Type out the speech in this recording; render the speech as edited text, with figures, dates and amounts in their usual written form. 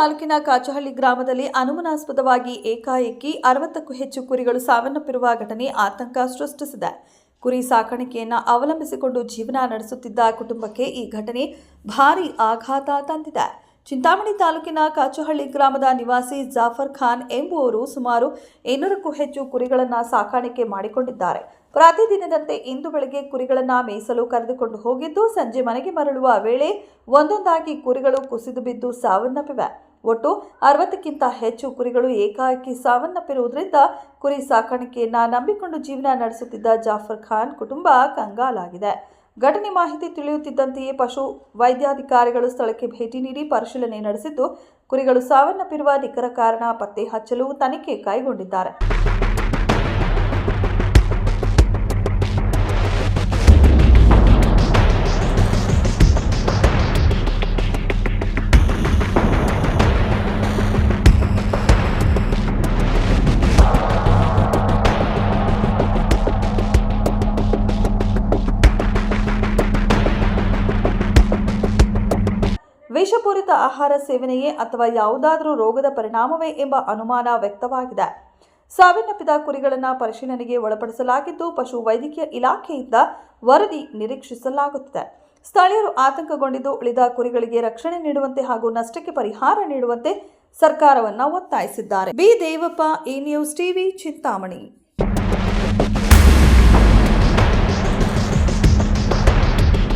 ತಾಲೂಕಿನ ಕಾಚಹಳ್ಳಿ ಗ್ರಾಮದಲ್ಲಿ ಅನುಮಾನಾಸ್ಪದವಾಗಿ ಏಕಾಏಕಿ 60ಕ್ಕೂ ಹೆಚ್ಚು ಕುರಿಗಳು ಸಾವನ್ನಪ್ಪಿರುವ ಘಟನೆ ಆತಂಕ ಸೃಷ್ಟಿಸಿದೆ. ಕುರಿ ಸಾಕಾಣಿಕೆಯನ್ನು ಅವಲಂಬಿಸಿಕೊಂಡು ಜೀವನ ನಡೆಸುತ್ತಿದ್ದ ಕುಟುಂಬಕ್ಕೆ ಈ ಘಟನೆ ಭಾರೀ ಆಘಾತ ತಂದಿದೆ. ಚಿಂತಾಮಣಿ ತಾಲೂಕಿನ ಕಾಚಹಳ್ಳಿ ಗ್ರಾಮದ ನಿವಾಸಿ ಜಾಫರ್ ಖಾನ್ ಎಂಬುವರು ಸುಮಾರು 200ಕ್ಕೂ ಹೆಚ್ಚು ಕುರಿಗಳನ್ನು ಸಾಕಾಣಿಕೆ ಮಾಡಿಕೊಂಡಿದ್ದಾರೆ. ಪ್ರತಿದಿನದಂತೆ ಇಂದು ಬೆಳಗ್ಗೆ ಕುರಿಗಳನ್ನು ಮೇಯಿಸಲು ಕರೆದುಕೊಂಡು ಹೋಗಿದ್ದು, ಸಂಜೆ ಮನೆಗೆ ಮರಳುವ ವೇಳೆ ಒಂದೊಂದಾಗಿ ಕುರಿಗಳು ಕುಸಿದು ಬಿದ್ದು ಸಾವನ್ನಪ್ಪಿವೆ. ಒಟ್ಟು 60ಕ್ಕಿಂತ ಹೆಚ್ಚು ಕುರಿಗಳು ಏಕಾಏಕಿ ಸಾವನ್ನಪ್ಪಿರುವುದರಿಂದ ಕುರಿ ಸಾಕಾಣಿಕೆಯನ್ನು ನಂಬಿಕೊಂಡು ಜೀವನ ನಡೆಸುತ್ತಿದ್ದ ಜಾಫರ್ ಖಾನ್ ಕುಟುಂಬ ಕಂಗಾಲಾಗಿದೆ. ಘಟನೆ ಮಾಹಿತಿ ತಿಳಿಯುತ್ತಿದ್ದಂತೆಯೇ ಪಶು ವೈದ್ಯಾಧಿಕಾರಿಗಳು ಸ್ಥಳಕ್ಕೆ ಭೇಟಿ ನೀಡಿ ಪರಿಶೀಲನೆ ನಡೆಸಿದ್ದು, ಕುರಿಗಳು ಸಾವನ್ನಪ್ಪಿರುವ ನಿಖರ ಕಾರಣ ಪತ್ತೆ ಹಚ್ಚಲು ತನಿಖೆ ಕೈಗೊಂಡಿದ್ದಾರೆ. ವಿಷಪೂರಿತ ಆಹಾರ ಸೇವನೆಯೇ ಅಥವಾ ಯಾವುದಾದರೂ ರೋಗದ ಪರಿಣಾಮವೇ ಎಂಬ ಅನುಮಾನ ವ್ಯಕ್ತವಾಗಿದೆ. ಸಾವನ್ನಪ್ಪಿದ ಕುರಿಗಳನ್ನು ಪರಿಶೀಲನೆಗೆ ಒಳಪಡಿಸಲಾಗಿದ್ದು, ಪಶು ವೈದ್ಯಕೀಯ ಇಲಾಖೆಯಿಂದ ವರದಿ ನಿರೀಕ್ಷಿಸಲಾಗುತ್ತಿದೆ. ಸ್ಥಳೀಯರು ಆತಂಕಗೊಂಡಿದ್ದು, ಉಳಿದ ಕುರಿಗಳಿಗೆ ರಕ್ಷಣೆ ನೀಡುವಂತೆ ಹಾಗೂ ನಷ್ಟಕ್ಕೆ ಪರಿಹಾರ ನೀಡುವಂತೆ ಸರ್ಕಾರವನ್ನು ಒತ್ತಾಯಿಸಿದ್ದಾರೆ. B. Devappa, E news TV, Chintamani.